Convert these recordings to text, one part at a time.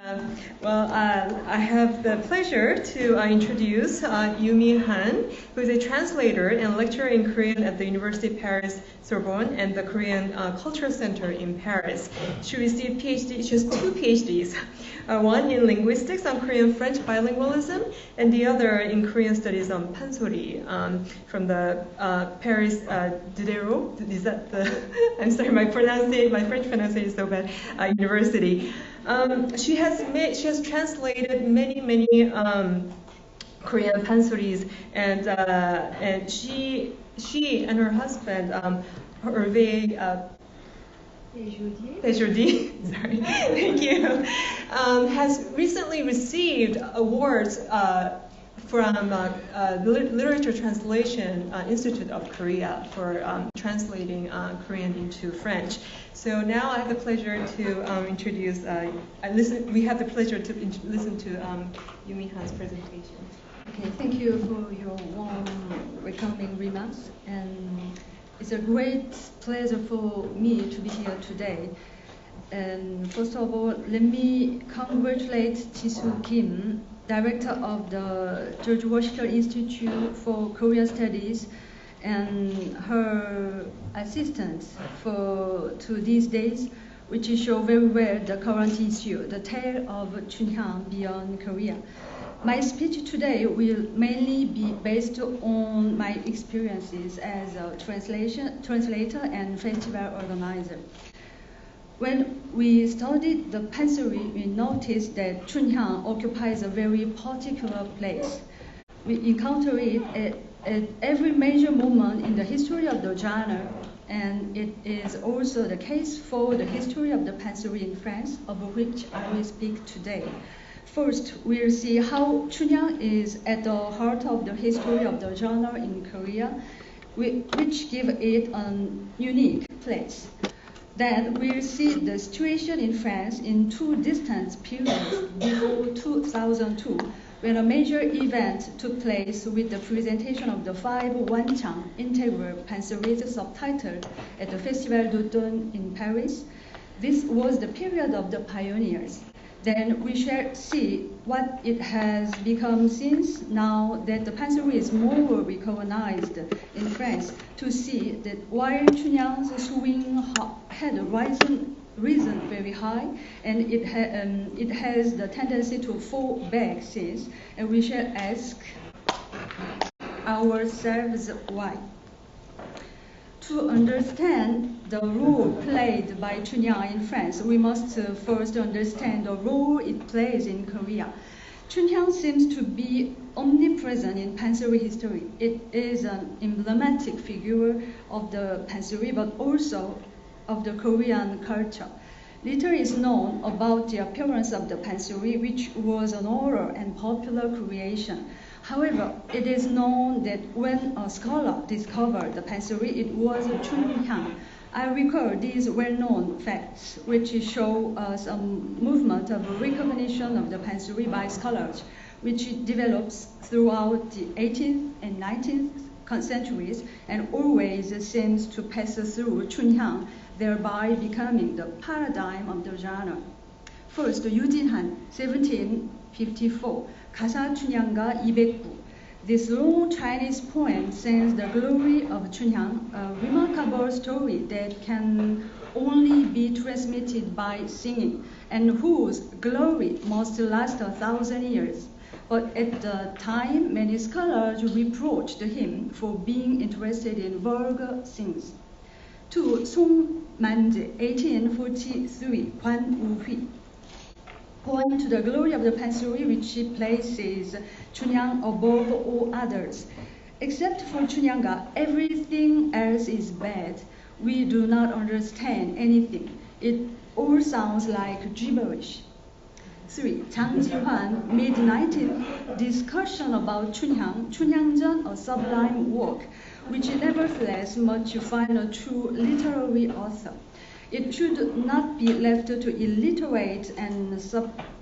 I have the pleasure to introduce Yumi Han, who is a translator and lecturer in Korean at the University of Paris Sorbonne and the Korean Cultural Center in Paris. She received PhD. She has two PhDs, one in linguistics on Korean-French bilingualism, and the other in Korean studies on pansori from the Paris Diderot. Is that the? I'm sorry, my French pronunciation is so bad. University. She has translated many Korean pansoris, and she and her husband Hervé Péjaudier, sorry, thank you, has recently received awards from Literature Translation Institute of Korea for translating Korean into French. So now I have the pleasure to introduce, we have the pleasure to listen to Yumi Han's presentation. Okay, thank you for your warm welcoming remarks, and it's a great pleasure for me to be here today. And first of all, let me congratulate Jisoo Kim, Director of the George Washington Institute for Korean Studies, and her assistants to these days, which show very well the current issue, the tale of Chunhyang beyond Korea. My speech today will mainly be based on my experiences as a translator and festival organizer. When we studied the pansori, we noticed that Chunhyang occupies a very particular place. We encounter it at every major moment in the history of the genre, and it is also the case for the history of the pansori in France, of which I will speak today. First, we'll see how Chunhyang is at the heart of the history of the genre in Korea, which give it a unique place. Then we'll see the situation in France in two distant periods before 2002, when a major event took place with the presentation of the 5 Wanchang integral pansoris subtitled at the Festival d'Automne in Paris. This was the period of the pioneers. Then we shall see what it has become since, now that the pansori is more recognized in France, to see that while Chunhyang's swing had risen very high, and it has the tendency to fall back since, and we shall ask ourselves why. To understand the role played by Chunhyang in France, we must first understand the role it plays in Korea. Chunhyang seems to be omnipresent in pansori history. It is an emblematic figure of the pansori, but also of the Korean culture. Little is known about the appearance of the pansori, which was an oral and popular creation. However, it is known that when a scholar discovered the pansori, it was Chunhyang. I recall these well-known facts, which show us a movement of recognition of the pansori by scholars, which develops throughout the 18th and 19th centuries and always seems to pass through Chunhyang, thereby becoming the paradigm of the genre. First, 유진한, 1754, 가사 춘향가 209. This long Chinese poem sings the glory of Chunhyang, a remarkable story that can only be transmitted by singing, and whose glory must last 1,000 years. But at the time, many scholars reproached him for being interested in vulgar things. 2. 송만지, 1843, 관우휘. Poem to the glory of the pansori, which places Chunhyang above all others. Except for Chunhyanga, everything else is bad. We do not understand anything. It all sounds like gibberish. 3. 장지환, mid-19th, discussion about Chunhyangjeon, a sublime work, which nevertheless must find a true literary author. It should not be left to illiterate and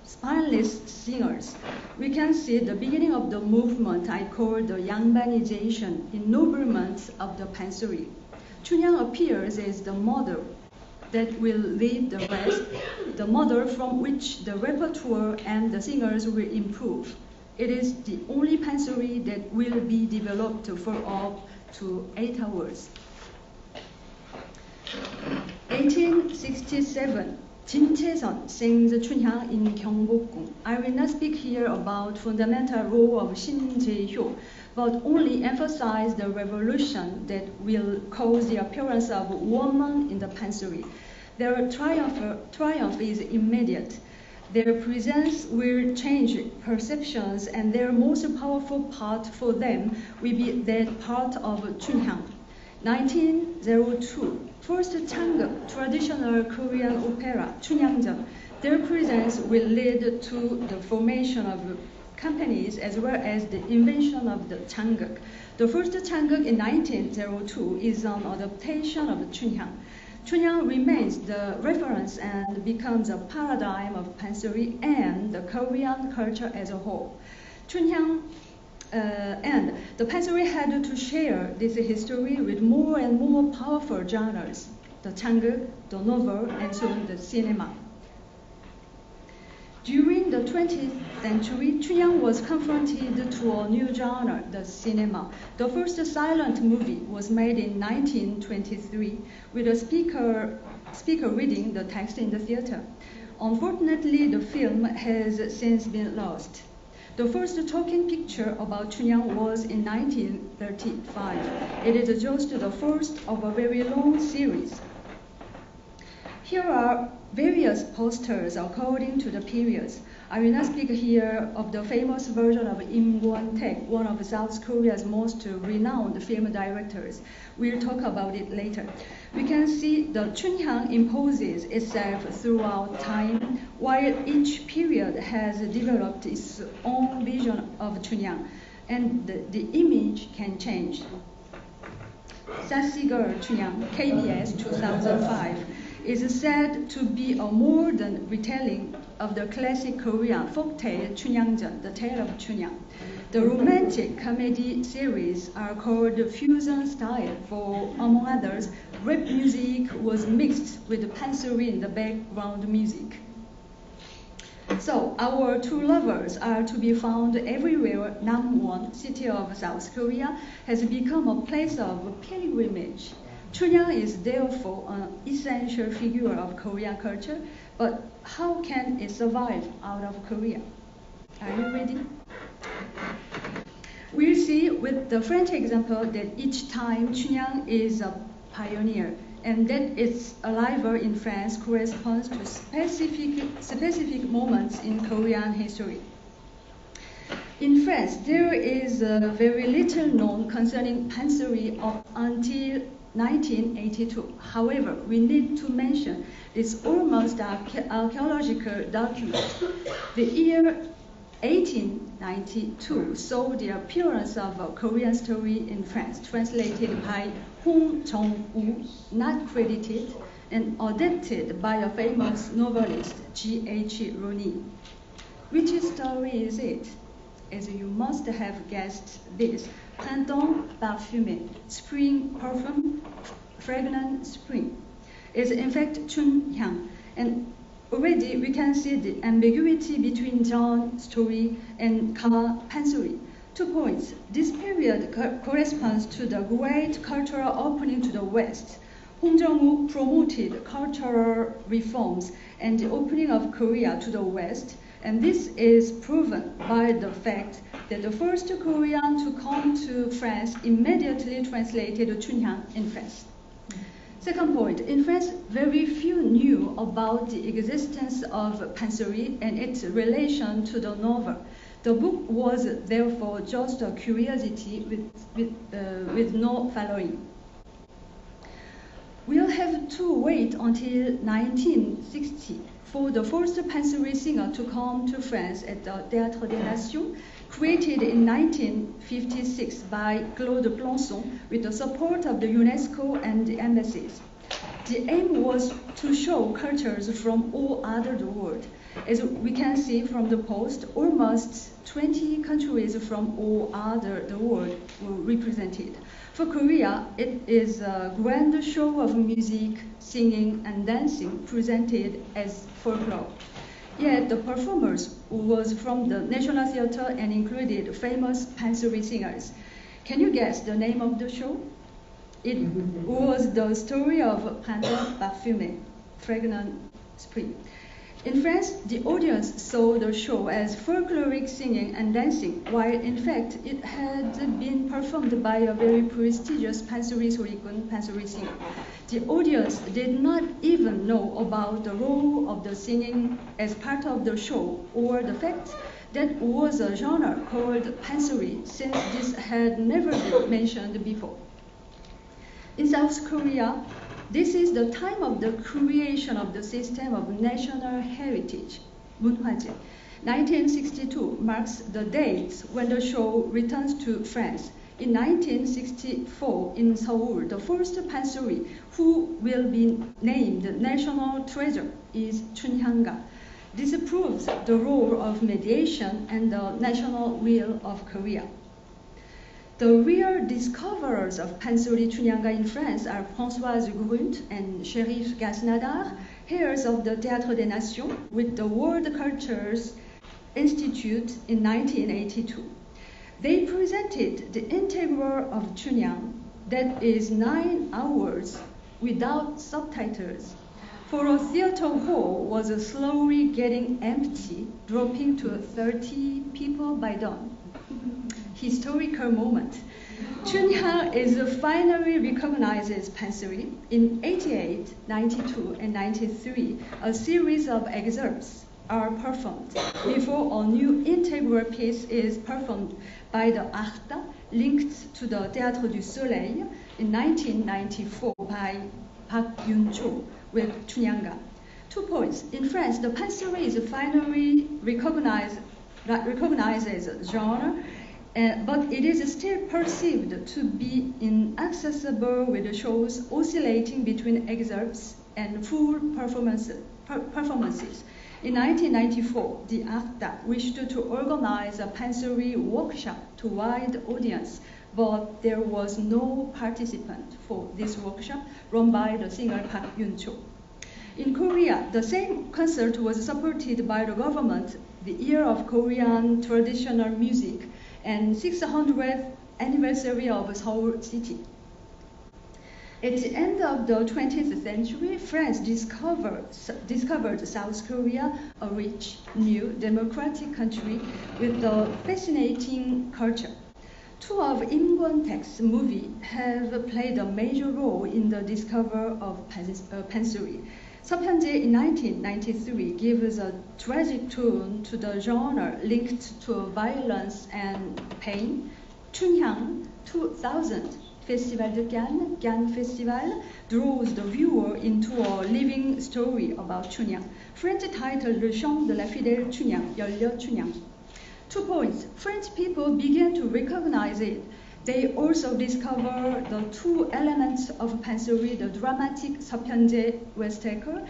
spineless singers. We can see the beginning of the movement I call the Yangbanization, ennoblement of the pansori. Chunhyang appears as the model that will lead the rest, the model from which the repertoire and the singers will improve. It is the only pansori that will be developed for up to 8 hours. 1867, Jincheson sings Chunhyang in Gyeongbokgung. I will not speak here about fundamental role of Shin Jae-hyo, but only emphasize the revolution that will cause the appearance of woman in the pansori. Their triumph is immediate. Their presence will change perceptions, and their most powerful part for them will be that part of Chunhyang. 1902, first Changeuk, traditional Korean opera, Chunhyangjeon. Their presence will lead to the formation of companies as well as the invention of the Changeuk. The first Changeuk in 1902 is an adaptation of Chunhyang. Chunhyang remains the reference and becomes a paradigm of pansori and the Korean culture as a whole. Chunhyang and the pansori had to share this history with more and more powerful genres, the Changeuk, the novel, and soon the cinema. During the 20th century, Chunhyang was confronted to a new genre, the cinema. The first silent movie was made in 1923 with a speaker reading the text in the theater. Unfortunately, the film has since been lost. The first talking picture about Chunhyang was in 1935. It is just the first of a very long series. Here are various posters according to the periods. I will not speak here of the famous version of Im Kwon-taek, one of South Korea's most renowned film directors. We'll talk about it later. We can see the Chunhyang imposes itself throughout time, while each period has developed its own vision of Chunhyang, and the image can change. Sassy Girl Chunhyang, KBS 2005, is said to be a modern retelling of the classic Korean folktale Chunhyangjeon, the tale of Chunhyang. The romantic comedy series are called fusion style, for among others, rap music was mixed with pansori in the background music. So our two lovers are to be found everywhere. Namwon, city of South Korea, has become a place of pilgrimage. Chunhyang is therefore an essential figure of Korean culture, but how can it survive out of Korea? Are you ready? We'll see with the French example that each time Chunhyang is a pioneer, and that its arrival in France corresponds to specific moments in Korean history. In France, there is very little known concerning pansori up until 1982. However, we need to mention this almost archaeological document. The year 1892 saw the appearance of a Korean story in France, translated by Hong Jong-woo, not credited, and adapted by a famous novelist, G.H. Rooney. Which story is it? As you must have guessed this, Printemps parfumé, spring perfume, fragrant spring, is in fact Chunhyang. And already we can see the ambiguity between Jeon story and Ka pansori. 2 points. This period corresponds to the great cultural opening to the West. Hong Jong-woo promoted cultural reforms and the opening of Korea to the West, and this is proven by the fact that the first Korean to come to France immediately translated Chunhyang in France. Second point, in France, very few knew about the existence of pansori and its relation to the novel. The book was therefore just a curiosity with no following. We'll have to wait until 1960 for the first pansori singer to come to France at the Théâtre des Nations, created in 1956 by Claude Plançon with the support of the UNESCO and the embassies. The aim was to show cultures from all over the world. As we can see from the post, almost 20 countries from all over the world were represented. For Korea, it is a grand show of music, singing, and dancing presented as folklore. Yet the performers was from the National Theatre and included famous pansori singers. Can you guess the name of the show? It was the story of Printemps Parfumé, fragrant spring. In France, the audience saw the show as folkloric singing and dancing, while in fact it had been performed by a very prestigious pansori 소리꾼, pansori singer. The audience did not even know about the role of the singing as part of the show or the fact that was a genre called pansori, since this had never been mentioned before. In South Korea, this is the time of the creation of the system of national heritage, 문화재. 1962 marks the date when the show returns to France. In 1964, in Seoul, the first pansori who will be named national treasure is Chunhyanga. This proves the role of mediation and the national will of Korea. The real discoverers of pansori Chunhyanga in France are Françoise Grunt and Shérif Gasnadar, heirs of the Théâtre des Nations, with the World Cultures Institute in 1982. They presented the integral of Chunhyang, that is 9 hours without subtitles. For a theater hall was slowly getting empty, dropping to 30 people by dawn. Historical moment. Chunhyang is finally recognized as pansori. In 88, 92, and 93, a series of excerpts are performed before a new integral piece is performed by the Arta, linked to the Théâtre du Soleil in 1994 by Park Yun-cho with Chunhyanga. 2 points. In France, the pansori is finally recognized as a genre, but it is still perceived to be inaccessible, with the shows oscillating between excerpts and full performances. In 1994, the ACTA wished to organize a pansori workshop to wide audience, but there was no participant for this workshop run by the singer Park Yun-cho. In Korea, the same concert was supported by the government, the Year of Korean Traditional Music, and 600th anniversary of Seoul City. At the end of the 20th century, France discovered South Korea, a rich, new, democratic country with a fascinating culture. 2 of Im Kwon-taek's movies have played a major role in the discovery of pansori. 서편제 in 1993 gives a tragic tone to the genre linked to violence and pain. Chunhyang 2000 Festival de Cannes Festival, draws the viewer into a living story about Chunhyang. French title Le Chant de la Fidèle Chunhyang, 열려 Chunhyang. 2 points. French people began to recognize it. They also discovered the 2 elements of pansori, the dramatic 서편제 Westaker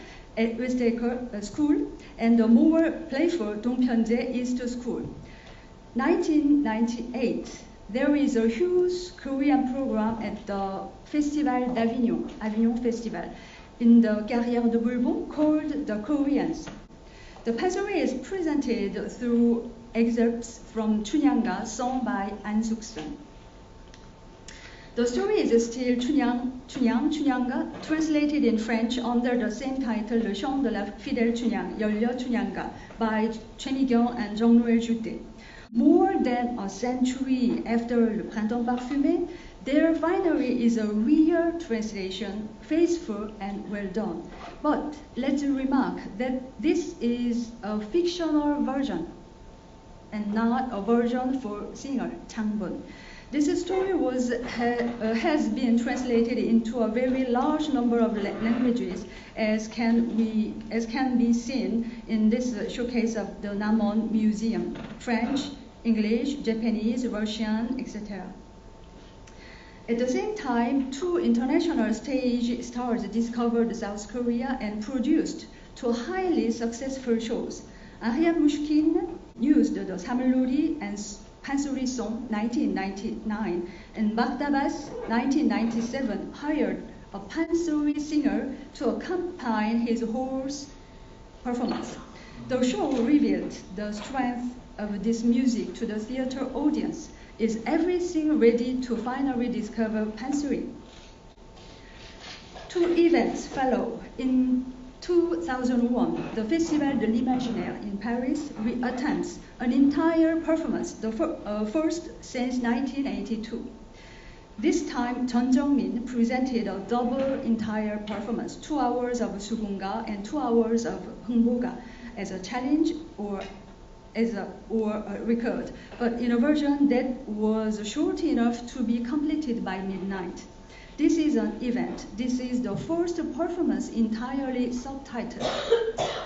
School and the more playful 동편제 East School. 1998. There is a huge Korean program at the Festival d'Avignon, Avignon Festival, in the Carrière de Bourbon called The Koreans. The pansori is presented through excerpts from Chunhyanga sung by An Suk-sun. The story is still Chunhyanga, translated in French under the same title, Le Chant de la Fidèle Chunhyang, 열려 Chunhyanga, by Choi Mi-kyung and Jean-Noël Juté. More than a century after Le Printemps Parfumé, there finally is a real translation, faithful and well done. But let's remark that this is a fictional version and not a version for singer Changbun. This story has been translated into a very large number of languages, as can be seen in this showcase of the Namon Museum: French, English, Japanese, Russian, etc. At the same time, 2 international stage stars discovered South Korea and produced to highly successful shows. Ariane Mushkin used the Samuluri and Pansori song 1999, and Baghdabas 1997 hired a Pansori singer to accompany his horse performance. The show revealed the strength of this music to the theater audience. Is everything ready to finally discover Pansori? Two events follow. In 2001, the Festival de l'Imaginaire in Paris reattempts an entire performance, the first since 1982. This time, Jeon Jung-min presented a double entire performance, 2 hours of Sugunga and 2 hours of Hungboga, as a challenge or a record, but in a version that was short enough to be completed by midnight. This is an event. This is the first performance entirely subtitled.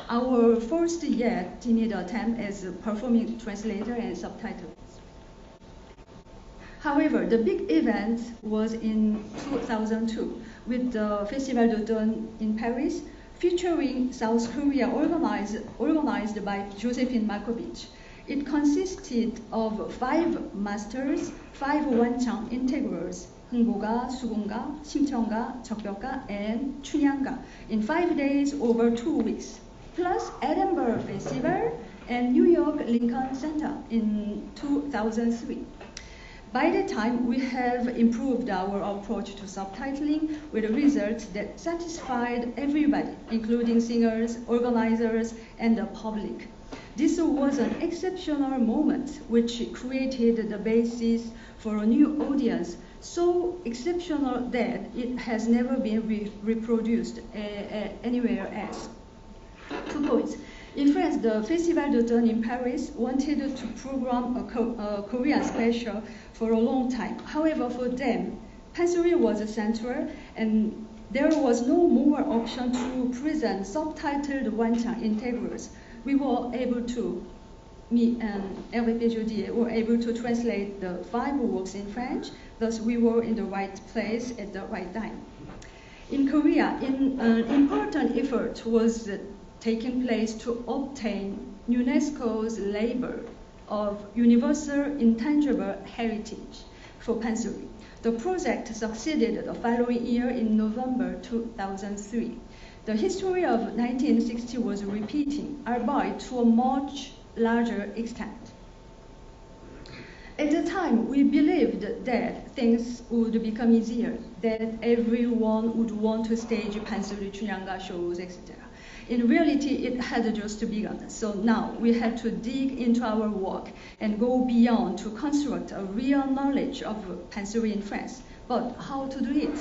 Our first yet timid attempt as a performing translator and subtitle. However, the big event was in 2002 with the Festival d'Automne in Paris, featuring South Korea organized by Josephine Markovich. It consisted of 5 masters, 5 wanchang integrals, Hungboga, Sugunga, Simcheonga, Jeokbeokga, and Chunyanga in 5 days over 2 weeks, plus Edinburgh Festival and New York Lincoln Center in 2003. By that time, we have improved our approach to subtitling with results that satisfied everybody, including singers, organizers, and the public. This was an exceptional moment which created the basis for a new audience, so exceptional that it has never been reproduced anywhere else. 2 points. In France, the Festival d'Automne in Paris wanted to program a Korean special for a long time. However, for them, Pansori was central, and there was no more option to present subtitled wanchang integrals. We were able to, me and Hervé Péjaudier were able to translate the 5 works in French, thus we were in the right place at the right time. In Korea, an important effort was taking place to obtain UNESCO's label of Universal Intangible Heritage for Pansori. The project succeeded the following year in November 2003. The history of 1960 was repeating, albeit to a much larger extent. At the time, we believed that things would become easier, that everyone would want to stage Pansori Chunyanga shows, etc. In reality, it had just begun. So now we had to dig into our work and go beyond to construct a real knowledge of Pansori in France. But how to do it?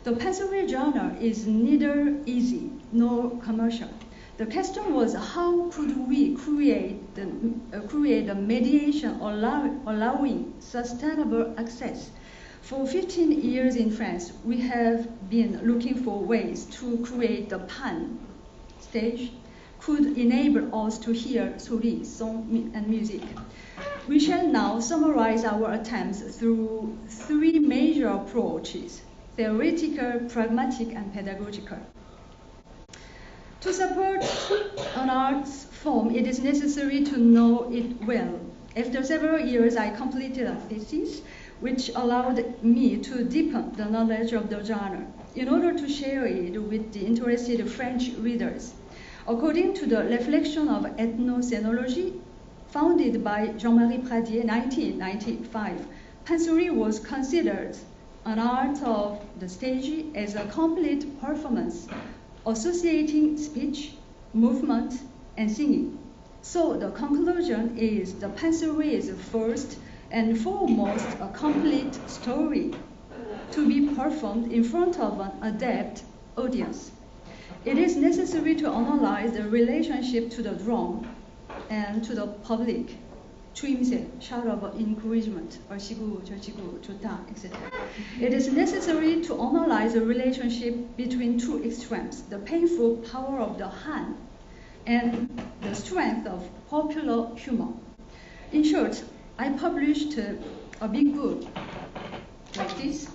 The Pansori genre is neither easy nor commercial. The question was, how could we create a mediation allowing sustainable access? For 15 years in France, we have been looking for ways to create a pan stage could enable us to hear 소리, song, and music. We shall now summarize our attempts through 3 major approaches: theoretical, pragmatic, and pedagogical. To support an arts form, it is necessary to know it well. After several years, I completed a thesis which allowed me to deepen the knowledge of the genre in order to share it with the interested French readers. According to the Reflection of Ethnocenology, founded by Jean-Marie Pradier in 1995, Pansori was considered an art of the stage as a complete performance, associating speech, movement, and singing. So the conclusion is the Pansori is first and foremost a complete story to be performed in front of an adept audience. It is necessary to analyze the relationship to the drum and to the public. 추임새, shout of encouragement, 얼씨구, 절씨구, 좋다, etc. It is necessary to analyze the relationship between 2 extremes, the painful power of the Han and the strength of popular humor. In short, I published a big book like this,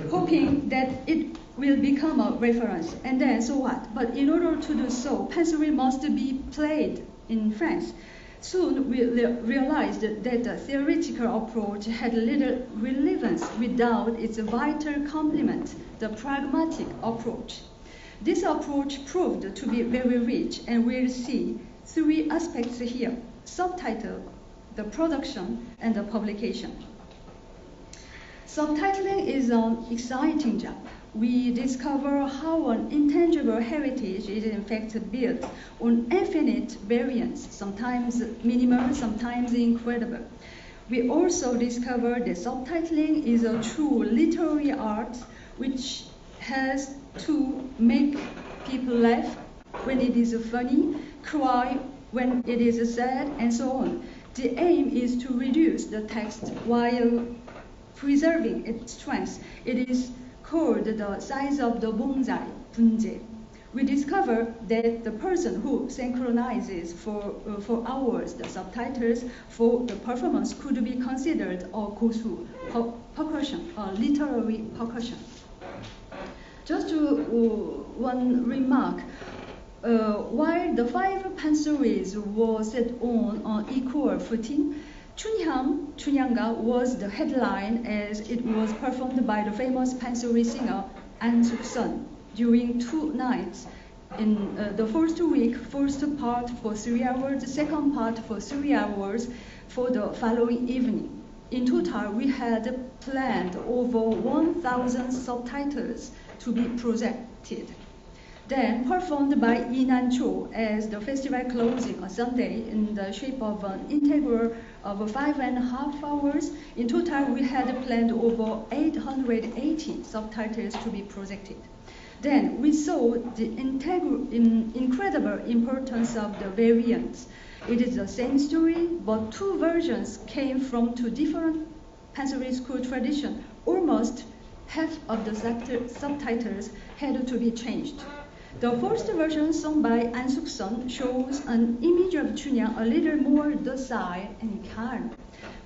hoping that it will become a reference. And then, so what? But in order to do so, Pansori must be played in France. Soon we realized that the theoretical approach had little relevance without its vital complement, the pragmatic approach. This approach proved to be very rich, and we'll see three aspects here: subtitle, the production, and the publication. Subtitling is an exciting job. We discover how an intangible heritage is in fact built on infinite variance, sometimes minimal, sometimes incredible. We also discover that subtitling is a true literary art which has to make people laugh when it is funny, cry when it is sad, and so on. The aim is to reduce the text while preserving its strength. It is called the size of the bonsai, 분재. We discover that the person who synchronizes for hours the subtitles for the performance could be considered a 고수, percussion, a literary percussion. Just one remark. While the five pansories were set on equal footing, 춘향가 was the headline as it was performed by the famous pansori singer An Suk-sun during 2 nights. In the first week, first part for 3 hours, second part for 3 hours for the following evening. In total, we had planned over 1,000 subtitles to be projected. Then performed by Lee Nan-cho as the festival closing on Sunday in the shape of an integral of 5.5 hours. In total, we had planned over 880 subtitles to be projected. Then we saw the incredible importance of the variants. It is the same story, but two versions came from two different pansori school traditions. Almost half of the subtitles had to be changed. The first version, sung by An Suk-sun, shows an image of Chunhyang a little more docile and calm,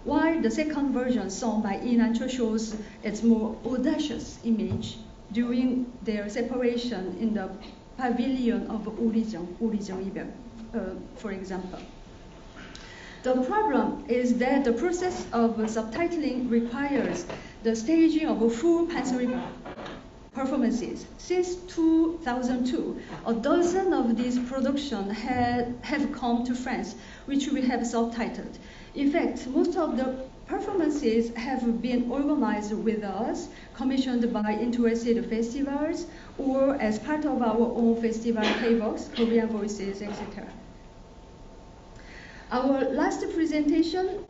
while the second version, sung by Lee Nan-cho, shows its more audacious image during their separation in the pavilion of 우리정 이별, for example. The problem is that the process of subtitling requires the staging of a full pansori performances. Since 2002, a dozen of these productions have come to France, which we have subtitled. In fact, most of the performances have been organized with us, commissioned by interested festivals, or as part of our own festival playbox, Korean Voices, etc. Our last presentation,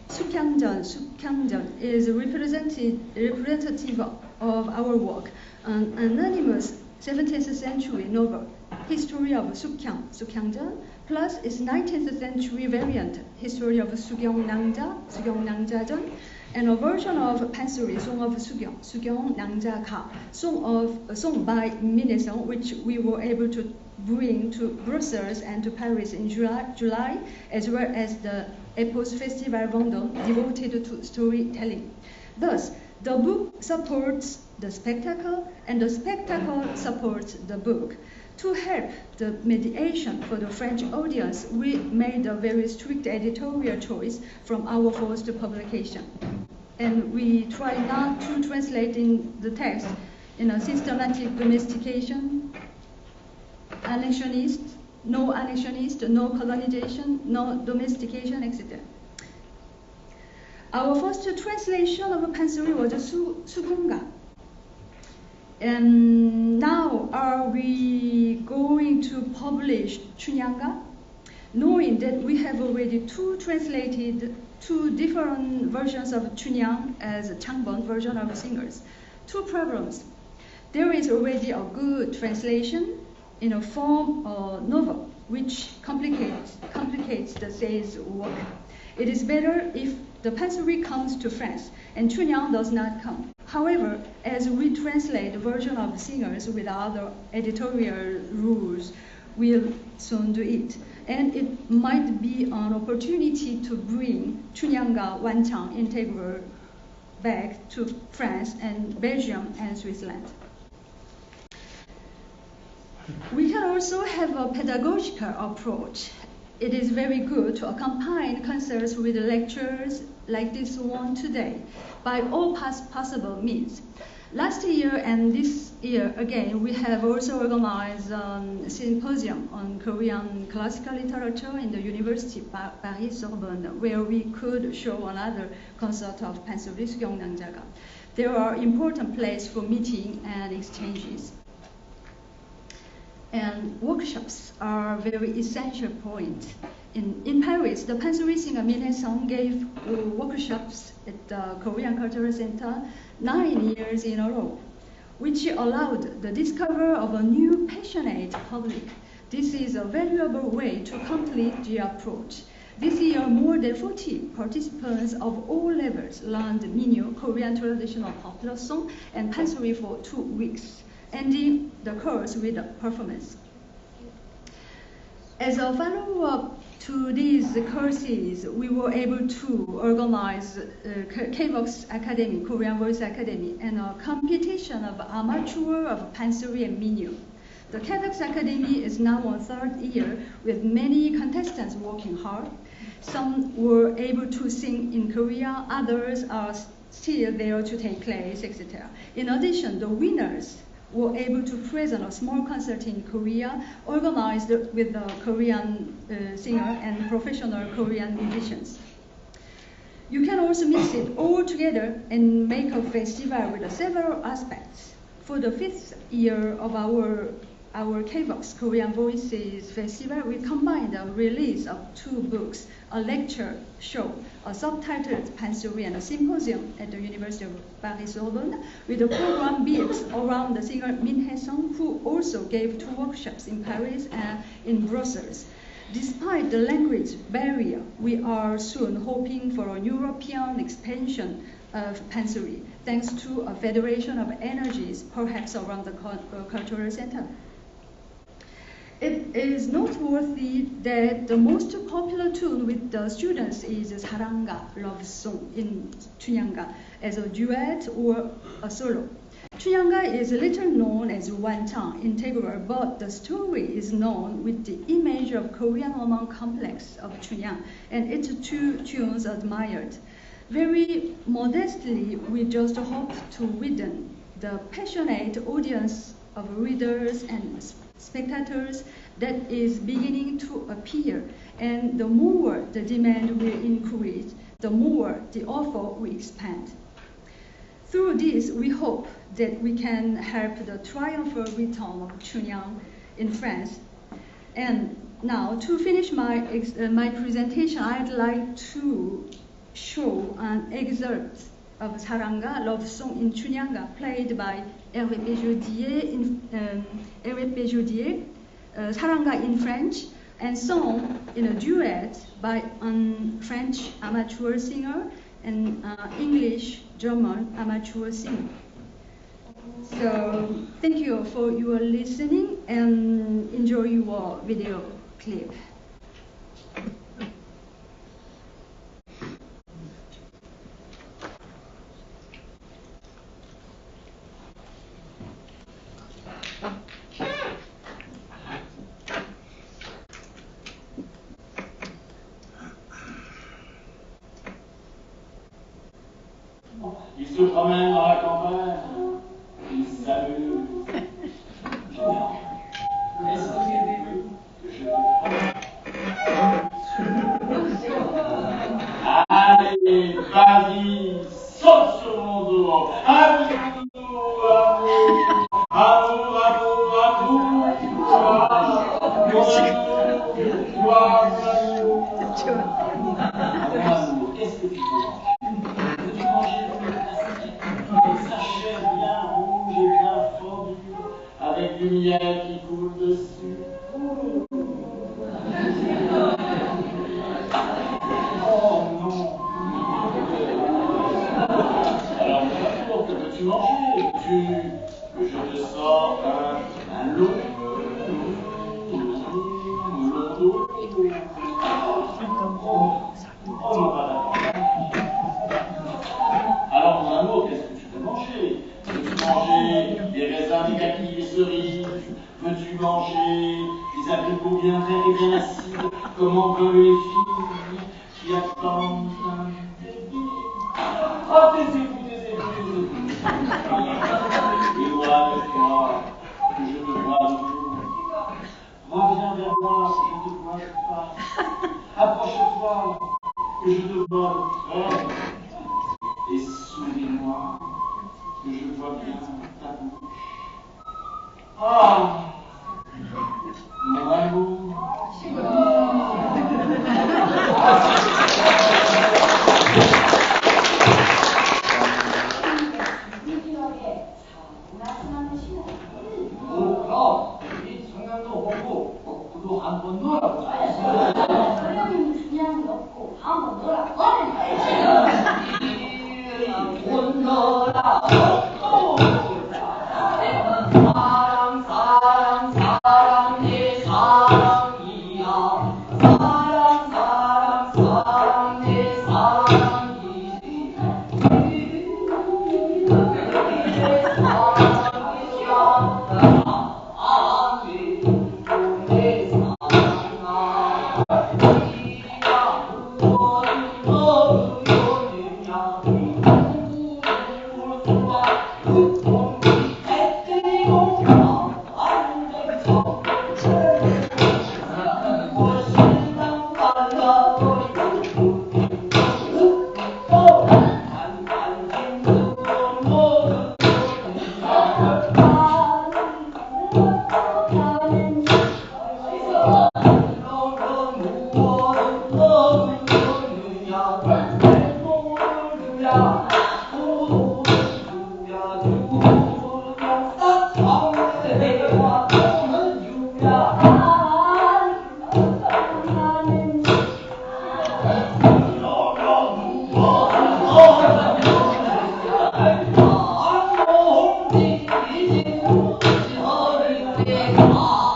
숙향전, is representative of our work, an anonymous 17th century novel, History of 숙향전, plus its 19th century variant, History of 수경낭자전, and a version of pansori, Song of 수경낭자가, song by Minnesong, which we were able to bring to Brussels and to Paris in July, as well as the Epos Festival Vendôme devoted to storytelling. Thus, the book supports the spectacle, and the spectacle supports the book. To help the mediation for the French audience, we made a very strict editorial choice from our first publication. And we try not to translate in the text in a systematic domestication, annexionist, no colonization, no domestication, etc. Our first translation of pansori was 수군가. And now are we going to publish 춘향가? Knowing that we have already translated two different versions of 춘향 as a Changbon version of singers. Two problems. There is already a good translation in a form of novel, which complicates the sales work. It is better if the pansori comes to France and 춘향 does not come. However, as we translate the version of singers with other editorial rules, we'll soon do it. And it might be an opportunity to bring 춘향가 완창 integral back to France and Belgium and Switzerland. We can also have a pedagogical approach. It is very good to accompany concerts with lectures like this one today by all possible means. Last year and this year again, we have also organized a symposium on Korean classical literature in the University Paris-Sorbonne, where we could show another concert of Pansori Sugyongnangjaga. There are important places for meeting and exchanges. And workshops are a very essential point. In Paris, the Pansori singer Min Hae-sung gave workshops at the Korean Cultural Center 9 years in a row, which allowed the discovery of a new passionate public. This is a valuable way to complete the approach. This year, more than 40 participants of all levels learned Minyo, Korean traditional popular song, and Pansori for 2 weeks, ending the course with a performance. As a follow-up to these courses, we were able to organize K-Vox Academy, Korean Voice Academy, and a competition of amateur of Pansori and Minyo. The K-Vox Academy is now on 3rd year with many contestants working hard. Some were able to sing in Korea, others are still there to take class, etc. In addition, the winners were able to present a small concert in Korea, organized with the Korean singer and professional Korean musicians. You can also mix it all together and make a festival with several aspects. For the 5th year of our K-Vox Korean Voices Festival, we combined the release of 2 books, a lecture show, a subtitled Pansori, and a symposium at the University of Paris-Sorbonne, with a program built around the singer Min Hae-sung, who also gave 2 workshops in Paris and in Brussels. Despite the language barrier, we are soon hoping for a European expansion of Pansori, thanks to a federation of energies, perhaps around the cultural center. It is noteworthy that the most popular tune with the students is Saranga, love song, in Chunyanga, as a duet or a solo. Chunyanga is little known as Wanchang, integral, but the story is known with the image of Korean woman complex of Chunyang, and its 2 tunes admired. Very modestly, we just hope to widen the passionate audience of readers and spectators that is beginning to appear, and the more the demand will increase, the more the offer will expand. Through this, we hope that we can help the triumphal return of Chunyang in France. And now, to finish my presentation, I'd like to show an excerpt of Saranga, love song in Chunyanga, played by Hervé Péjaudier, Saranga in French, and sung in a duet by a French amateur singer and English, German amateur singer. So thank you for your listening and enjoy your video clip. Il se promène dans la campagne, il s'amuse. Est-ce que vous avez vu que je te allez, vas-y, saute sur mon dos. Amour, amour, amour, amour, amour, qu'est-ce que tu veux manger? Sachet bien rouge et bien fondu, avec du miel qui coule dessus. Oh non! Alors, bonjour, que veux-tu manger? Que je te sors un lot d'eau. Oh, non, pas d'accord. Alors, mon amour, qu'est-ce que tu veux manger? Veux-tu manger des raisins, des des cerises? Veux-tu manger des abricots bien verts et bien acides? Comment veulent les filles qui attendent un bébé? Oh, taisez-vous, taisez-vous, taisez-vous. Éloigne-toi, que je te vois de nouveau. Reviens vers moi, que je te vois de face. Approche-toi, que je te vois de près. Et souris-moi, que je vois bien ta bouche. Ah, mon amour. 그럼 우리 성남도 보고 먹고도 한번 놀아보자. 소령님 그냥 넣고 한번 놀아. 돈 놀아. 사랑 사랑 사랑 내 사랑이야. 사랑 사랑 사랑 내 사랑이지. 내 사랑이야. 내 사랑아. 네가 무엇을 모르느냐. 아